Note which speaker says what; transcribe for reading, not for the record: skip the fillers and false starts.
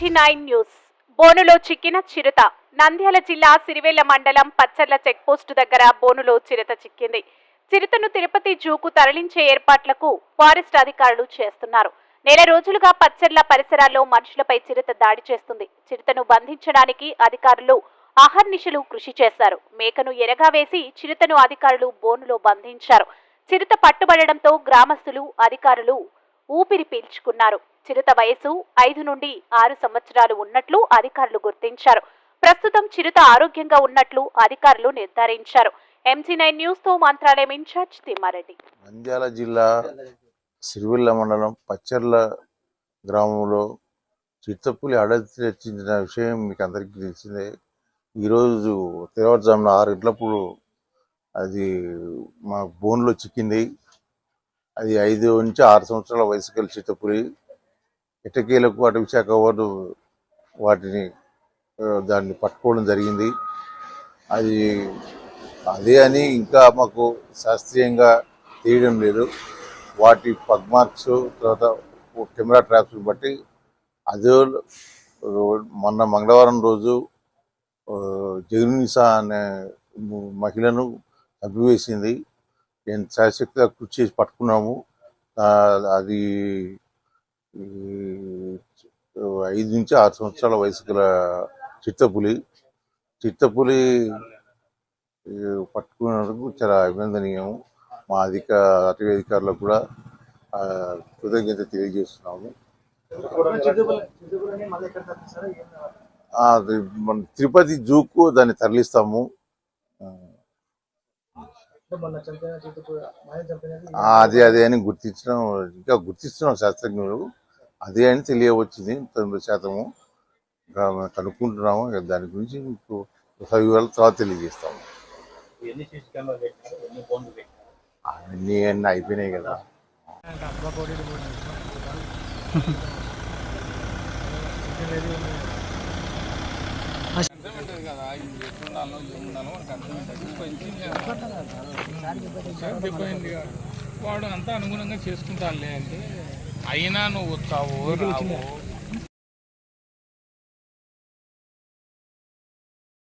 Speaker 1: MG9 news. బోనులో చిక్కిన చిరుత. నంద్యాల జిల్లా సిరివెల్ల మండలం పచ్చర్ల చెక్పోస్టు దగ్గర బోనులో చిరుత చిక్కింది. చిరుతను తిరుపతి జూకు తరలించే ఏర్పాట్లకు ఫారెస్ట్ అధికారులు చేస్తున్నారు. నెల రోజులుగా పచ్చర్ల పరిసరాల్లో మనుషులపై చిరుత దాడి చేస్తుంది. చిరుతను బంధించడానికి అధికారులు అహర్నిశలు కృషి చేశారు. మేకను ఎరగా వేసి చిరుతను అధికారులు బోనులో బంధించారు. చిరుత పట్టుబడడంతో గ్రామస్తులు, అధికారులు ఊపిరి పీల్చుకున్నారు. చిరుత వయసు 5 నుండి 6 సంవత్సరాలు ఉన్నట్లు అధికారులు గుర్తించారు. ప్రస్తుతం చిరుత ఆరోగ్యంగా ఉన్నట్లు అధికారులు నిర్ధారించారు. MG9 న్యూస్ తో మంత్రాలయం ఇన్ఛార్జ్ తిమ్మారెడ్డి.
Speaker 2: నంద్యాల జిల్లా సిరివెల్ల మండలం పచ్చర్ల గ్రామంలో చిత్తపులి అడవి రచించిన విషయం మీకు అందరికీ తెలిసిందే. ఈరోజు తెల్లవారుజామున 6 గంటలప్పుడు అది మా బోన్లో చిక్కింది. అది 5 నుంచి 6 సంవత్సరాల వయసు గల చిత్తపులి. ఎట్టకేలకు అటవీ శాఖ వారు దాన్ని పట్టుకోవడం జరిగింది. అది అదే అని ఇంకా మాకు శాస్త్రీయంగా తెలియడం లేదు. వాటి పగ్ మార్క్స్, తర్వాత కెమెరా ట్రాప్స్ బట్టి అదే మొన్న మంగళవారం రోజు జగన్నిసా అనే మహిళను చంపివేసింది. నేను శాశక్తిగా కృషి చేసి పట్టుకున్నాము. అది 5 నుంచి 6 సంవత్సరాల వయసు గల చిత్తపులి పట్టుకున్నందుకు చాలా అభినందనీయము. మా అటవీ అధికారులకు కూడా కృతజ్ఞత తెలియజేస్తున్నాము. మన తిరుపతి జూకు దాన్ని తరలిస్తాము. అదే అని గుర్తిస్తున్నాం శాస్త్రజ్ఞులు. అదే అని తెలియవచ్చింది. 90% కనుక్కుంటున్నాము. దాని గురించి మీకు వివరాలు తర్వాత తెలియజేస్తాము. అన్నీ అయిపోయినాయి కదా.
Speaker 3: వాడు అంతా అనుగుణంగా చేసుకుంటానులే అంటే అయినా నువ్వు వచ్చావు రావు